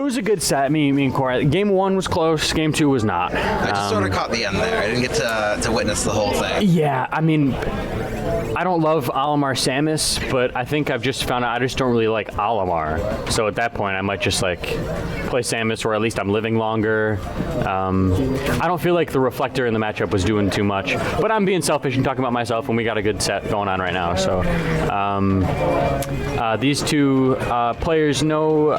was a good set. Me and Corey. Game 1 was close. Game 2 was not. I just sort of caught the end there. I didn't get to witness the whole thing. Yeah, I mean, I don't love Olimar Samus, but I think I've just found out I just don't really like Olimar. So at that point, I might just like play Samus, or at least I'm living longer. I don't feel like the reflector in the matchup was doing too much, but I'm being selfish and talking about myself when we got a good set going on right now. So these two players know,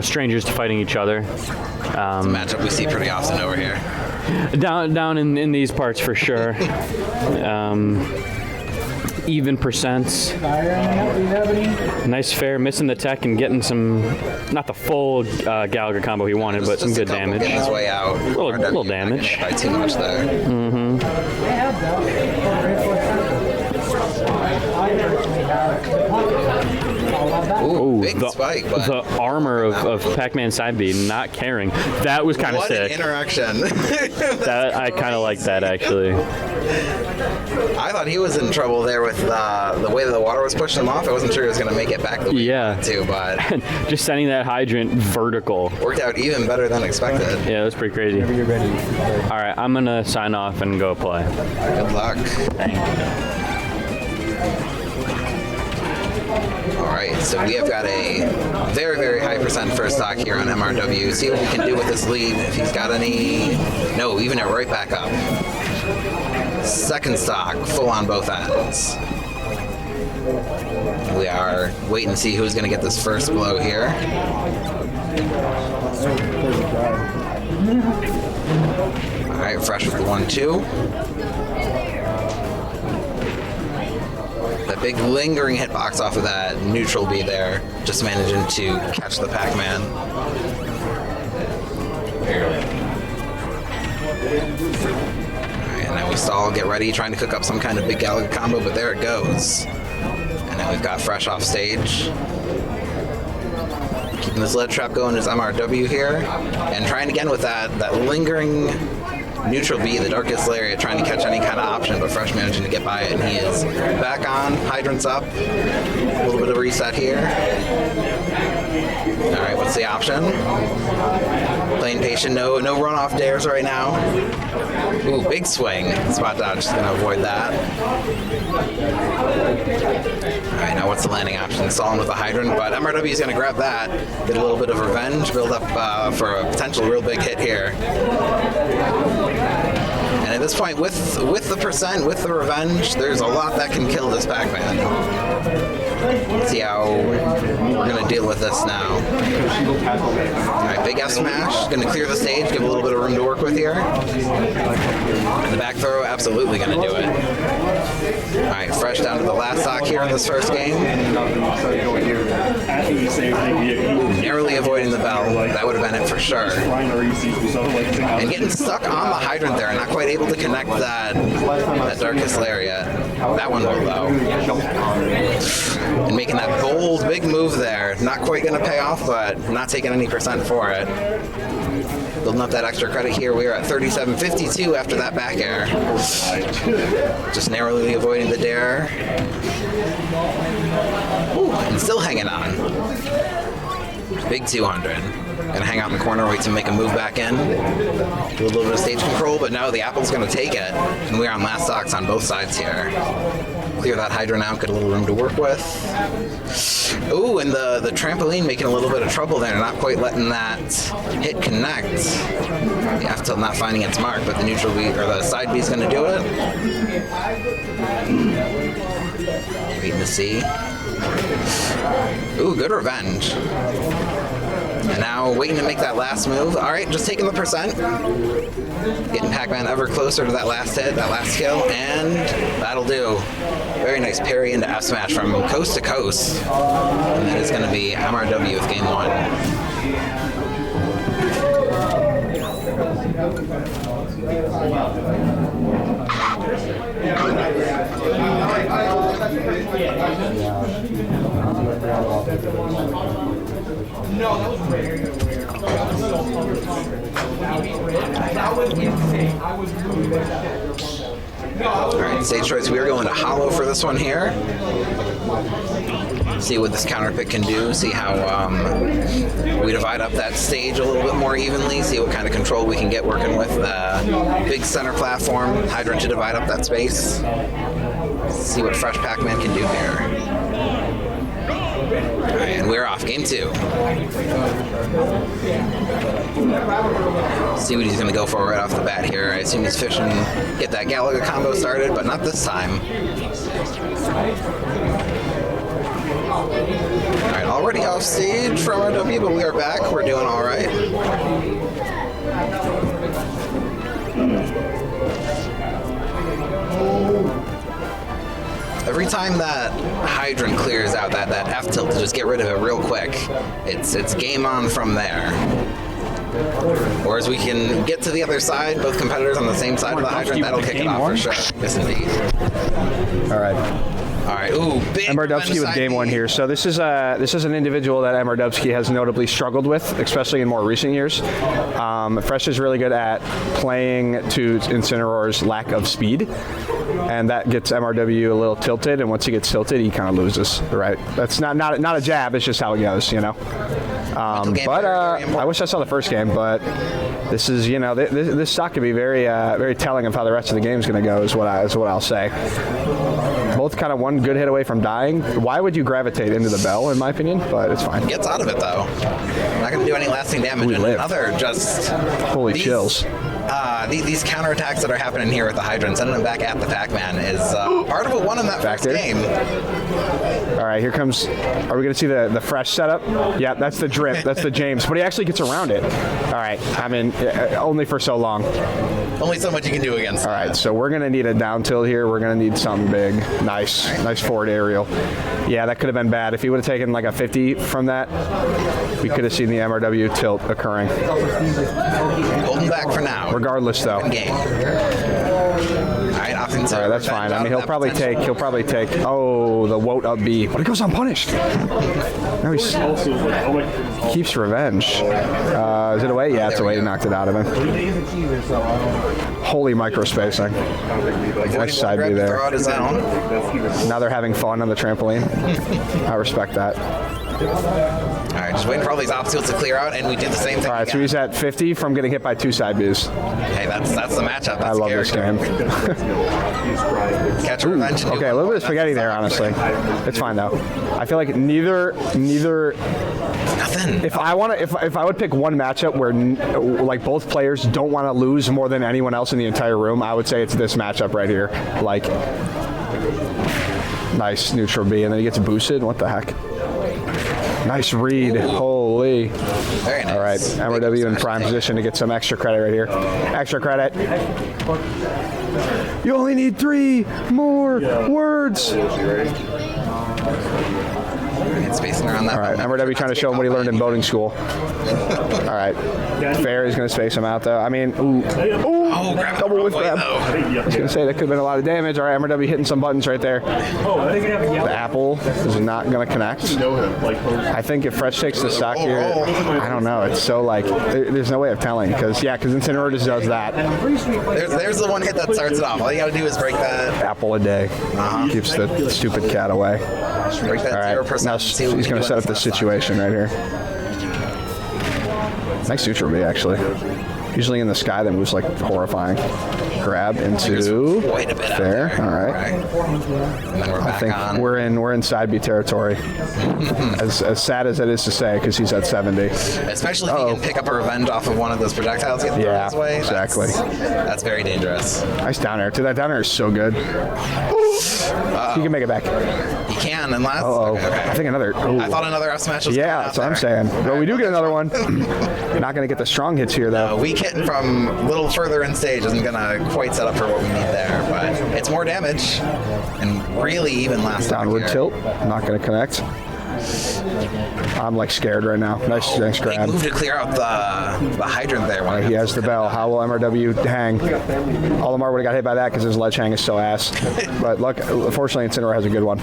strangers to fighting each other. It's a matchup we see pretty often over here. Down in these parts for sure. Even percents. Nice fair, missing the tech and getting some, not the full Gallagher combo he wanted, but some good damage. Getting his way out. A little damage. By too much there. Ooh, big spike. But the armor of Pac-Man side B not caring. That was kind of sick. What an interaction. I kind of like that, actually. I thought he was in trouble there with the way that the water was pushing him off. I wasn't sure he was going to make it back the way he wanted to, but just sending that hydrant vertical worked out even better than expected. Yeah, it was pretty crazy. Whenever you're ready. All right, I'm going to sign off and go play. Good luck. Thank you. Alright, so we have got a very, very high percent first stock here on MRW. See what we can do with this lead. If he's got any... No, even it right back up. Second stock, full on both ends. We are waiting to see who's going to get this first blow here. Alright, fresh with the 1-2. That big lingering hitbox off of that neutral B there, just managing to catch the Pac-Man. Alright, and now we stall, get ready, trying to cook up some kind of big Gallagher combo, but there it goes. And now we've got fresh off stage. Keeping this lead trap going is MRW here, and trying again with that lingering neutral B, the darkest lariat, trying to catch any kind of option, but Fresh managing to get by it, and he is back on. Hydrant's up. A little bit of a reset here. Alright, what's the option? Playing patient, no runoff dares right now. Ooh, big swing. Spot dodge is going to avoid that. Alright, now what's the landing option? Stalling with the hydrant, but MRW is going to grab that, get a little bit of revenge, build up for a potential real big hit here. And at this point, with the percent, with the revenge, there's a lot that can kill this Pac-Man. Let's see how we're going to deal with this now. Alright, big F smash, going to clear the stage, give a little bit of room to work with here. And the back throw, absolutely going to do it. Alright, Fresh down to the last stock here in this first game. Narrowly avoiding the bell, that would have been it for sure. And getting stuck on the hydrant there, not quite able to connect that darkest lariat. That one will though. And making that bold, big move there. Not quite going to pay off, but not taking any percent for it. Building up that extra credit here. We are at 37.52 after that back air. Just narrowly avoiding the dare. Ooh, and still hanging on. Big 200. Gonna hang out in the corner, wait to make a move back in. Do a little bit of stage control, but no, the Apple's gonna take it. And we are on last stocks on both sides here. Clear that hydrant out, get a little room to work with. Ooh, and the trampoline making a little bit of trouble there, not quite letting that hit connect. Yeah, still not finding its mark, but the neutral B, or the side B is gonna do it. Waiting to see. Ooh, good revenge. And now waiting to make that last move. Alright, just taking the percent. Getting Pac-Man ever closer to that last hit, that last kill, and that'll do. Very nice parry into F smash from coast to coast. And that is going to be MRW with game 1. No, that was weird. That was insane. I was really Alright, stage choice. We are going to hollow for this one here. see what this counter pick can do, see how we divide up that stage a little bit more evenly, see what kind of control we can get working with big center platform, Hydrant to divide up that space. See what fresh Pac-Man can do here. All right, and we're off. Game 2. See what he's going to go for right off the bat here. I assume he's fishing, get that Galaga combo started, but not this time. All right, already off stage from MRW, but we are back. We're doing all right. Every time that Hydrant clears out that F-tilt to just get rid of it real quick, it's game on from there. Or as we can get to the other side, both competitors on the same side of the Hydrant, that'll kick it off for sure. Yes, indeed. All right. All right. Ooh, big MRW with game 1 here. So this is an individual that MRW has notably struggled with, especially in more recent years. Fresh is really good at playing to Incineroar's lack of speed, and that gets MRW a little tilted. And once he gets tilted, he kind of loses. Right? That's not a jab. It's just how it goes, you know. But I wish I saw the first game, but this is, you know, this stock could be very very telling of how the rest of the game is going to go. Is what I'll say. Both kind of one good hit away from dying. Why would you gravitate into the bell, in my opinion? But it's fine. Gets out of it though. Not going to do any lasting damage. And another just holy chills. These counterattacks that are happening here with the Hydrant, sending them back at the Pac-Man is part of what won in that first game. All right, here comes. Are we going to see the fresh setup? Yeah, that's the drip. That's the James. But he actually gets around it. All right. I mean, only for so long. Only so much you can do against. All right, so we're going to need a down tilt here. We're going to need something big. Nice. Nice forward aerial. Yeah, that could have been bad. If he would have taken like a 50 from that, we could have seen the MRW tilt occurring. Holding back for now. Regardless, though. Game. All right, offensive. All right, that's fine. I mean, he'll probably take. Oh, the Woat up B, but he goes unpunished. No, he keeps revenge. Is it away? Yeah, it's away. He knocked it out of him. Holy micro spacing. Nice side B there. Now they're having fun on the trampoline. I respect that. All right, just waiting for all these obstacles to clear out, and we did the same thing. All right, so he's at 50 from getting hit by 2 side Bs. Hey, that's the matchup. That's I love this game. Catch a revenge. Okay, a little bit of spaghetti there, honestly. It's fine though. I feel like neither. Nothing. If I would pick one matchup where like both players don't want to lose more than anyone else in the entire room, I would say it's this matchup right here. Like, nice neutral B, and then he gets boosted. What the heck? Nice read. Ooh. Holy. Very nice. All right, MRW in prime position to get some extra credit right here. Extra credit. You only need 3 more words. Spacing around that. All right, MRW trying to show him what he learned in boating school. All right, fair. He's going to space him out though. I mean, ooh, double with grab. I was going to say that could have been a lot of damage. All right, MRW hitting some buttons right there. The apple is not going to connect. I think if Fresh takes the stock here, I don't know. It's so like there's no way of telling because Incineroar just does that. There's the one hit that starts it off. All you got to do is break that apple a day. Keeps the stupid cat away. Break that 0%. Now he's going to set up this situation right here. Nice suture B, actually. Usually in the sky, that moves like horrifying. Grab into fair. All right. And then we're back I think on. we're in side B territory. as sad as it is to say, because he's at 70. Especially if he can pick up a revenge off of one of those projectiles getting thrown his way. Exactly. That's very dangerous. Nice down air. Dude, that down air is so good. He can make it back. He can, and last. Okay. I think another. I thought another F smash was yeah, that's what I'm saying. Well, we do get another one. Not going to get the strong hits here, though. Weak hitting from a little further in stage isn't going to quite set up for what we need there, but it's more damage and really even last downward tilt. Not going to connect. I'm like scared right now. Nice grab. He moved to clear out the hydrant there. Right, he has the bell. How will MRW hang? Olimar would have got hit by that because his ledge hang is so ass. But look, fortunately, Incineroar has a good one.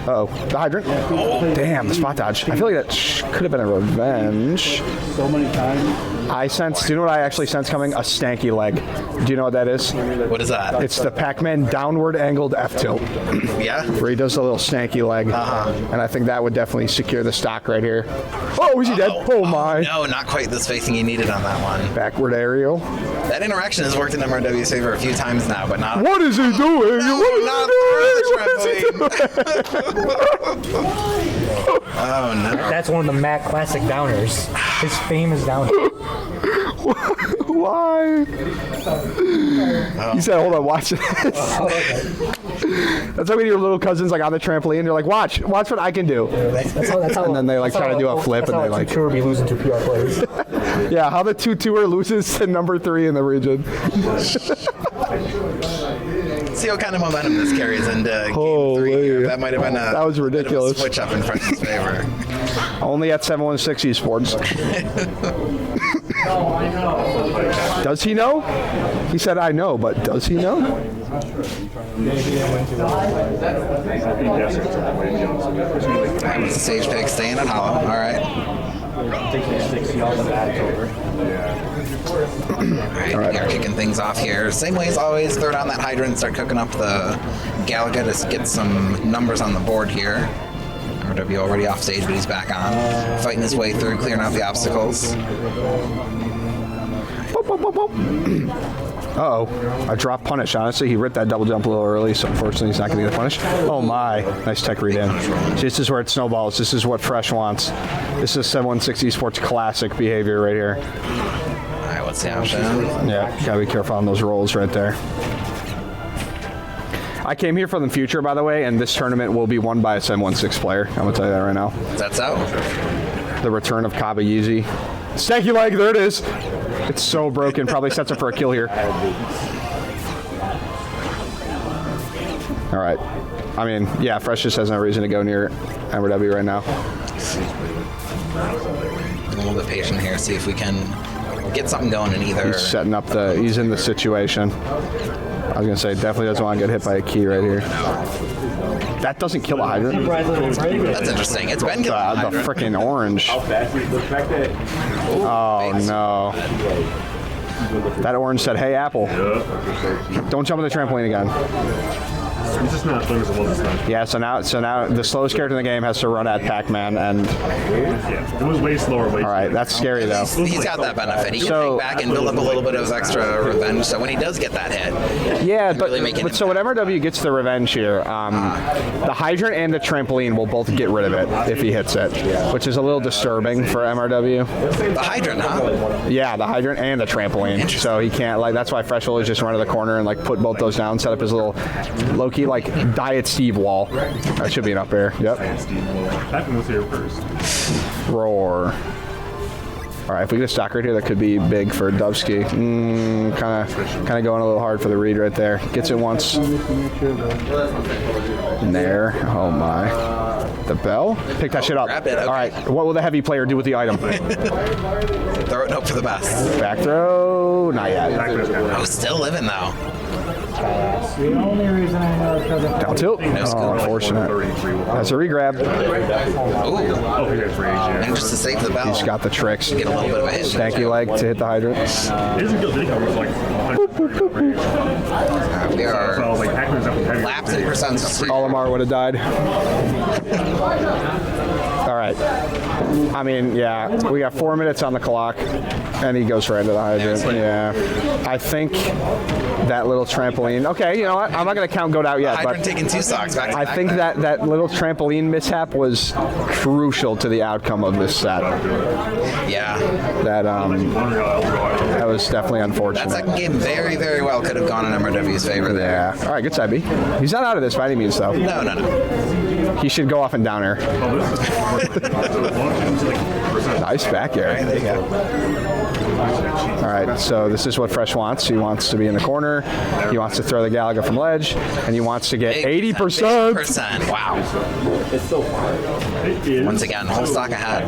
Uh-oh, the hydrant. Oh. Damn, the spot dodge. I feel like that could have been a revenge. So many times. I sense, do you know what I actually sense coming? A stanky leg. Do you know what that is? What is that? It's the Pac-Man downward angled F-tilt, Yeah? where he does a little stanky leg. And I think that would definitely secure the stock right here. Oh, is he dead? Oh my. No, not quite the spacing you needed on that one. Backward aerial. That interaction has worked in MRW's favor a few times now, but not. What is he doing? No, What is not he doing? What is he doing? Oh no. That's one of the Mac classic downers. His famous downer. Why? He said, hold on, watch this. That's like when your little cousin's like on the trampoline, you're like, watch what I can do. That's how, And then they like try to do a flip that's and how they like, tour be losing to PR players. yeah, how the 2-2er loses to number 3 in the region. See what kind of momentum this carries into game Holy. 3 here. That might have been a, That was bit of a ridiculous. switch up in Fresh's favor. Only at 716 Esports. Does he know? He said, I know, but does he know? Alright, stage pick staying at hollow. Alright. Alright, we are kicking things off here. Same way as always, throw down that hydrant, start cooking up the Galaga to get some numbers on the board here. MRW already off stage, but he's back on. Fighting his way through, clearing out the obstacles. Uh-oh, I dropped punish. Honestly, he ripped that double jump a little early, so unfortunately he's not going to get the punish. Oh my, nice tech read in. See, this is where it snowballs. This is what Fresh wants. This is 716 Esports classic behavior right here. Alright, what's the option? Yeah, gotta be careful on those rolls right there. I came here for the future, by the way, and this tournament will be won by a 716 player. I'm gonna tell you that right now. That's out. The return of Kaba Yeezy. Stanky leg, there it is. It's so broken, probably sets up for a kill here. All right. I mean, yeah, Fresh just has no reason to go near MRW right now. A little bit patient here, see if we can get something going in either. He's setting up he's in the situation. I was gonna say, definitely doesn't want to get hit by a key right here. That doesn't kill a hydrant. That's interesting. It's been killing The hydrant. freaking orange. Oh no. That orange said, hey, Apple. Don't jump on the trampoline again. It's just not playing as well this time. Yeah, so now the slowest character in the game has to run at Pac-Man, and Yeah, it was way slower. all right, that's scary though. He's got that benefit. He can So- hang back and build up a little bit of extra revenge. So when he does get that hit, Yeah, really make an but so when MRW gets the revenge here, the hydrant and the trampoline will both get rid of it if he hits it, which is a little disturbing for MRW. the hydrant, huh? Yeah, the hydrant and the trampoline. So he can't, like, that's why Fresh will just run to the corner and like put both those down, set up his little low-key like Diet Steve wall. That should be an up air. Yep. Pac-Man was here first. Roar. All right, if we get a stock right here, that could be big for Dubsky. Kind of going a little hard for the read right there. Gets it once. And there. Oh my. The bell? Pick that shit up. Grab it, okay. All right. What will the heavy player do with the item? Throw it and hope for the best. Back throw? Not yet. Oh, still living though. The only reason I know is because Down tilt. Oh, unfortunate. That's a regrab. Ooh, Oh, he got free and agent. just to save the bell, He's got the tricks. get a little bit of a hit. Stanky leg to hit the hydrant. It doesn't feel big. It was like 100. We So I are was like, Pac-Man's up with heavy. laps and percents. Olimar would have died. All right. I mean, yeah, we got 4 minutes on the clock, and he goes right into the hydrant. Yeah. I think that little trampoline. Okay, you know what? I'm not going to count Goat out yet, Hydrant but taking 2 stocks back to I back think there. that little trampoline mishap was crucial to the outcome of this set. Yeah, That was definitely that unfortunate. second game very, very well could have gone in MRW's favor there. Yeah. All right, good side B. He's not out of this by any means, though. No. He should go off and down air. Nice back air. All right, so this is what Fresh wants. He wants to be in the corner. He wants to throw the Galaga from ledge, and he wants to get 80%. 80%. Wow. Once again, whole stock ahead.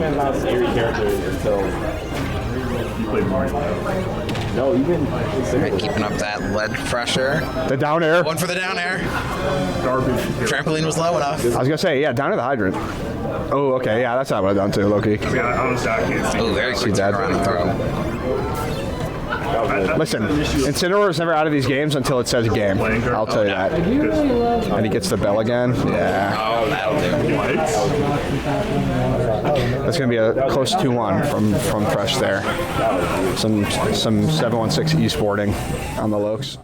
Alright, keeping up that lead pressure. The down air. One for the down air. Garbage. Trampoline was low enough. I was gonna say, yeah, down to the hydrant. Oh, okay. Yeah, that's what I would have done too, Loki. Yeah, honestly, I can't see. Oh, very quick that. turnaround and throw. Listen, Incineroar is never out of these games until it says game. I'll tell you that. And he gets the bell again. Yeah. Oh, that'll do. That's going to be a close 2-1 from Fresh there. Some 716 esporting on the Lokes.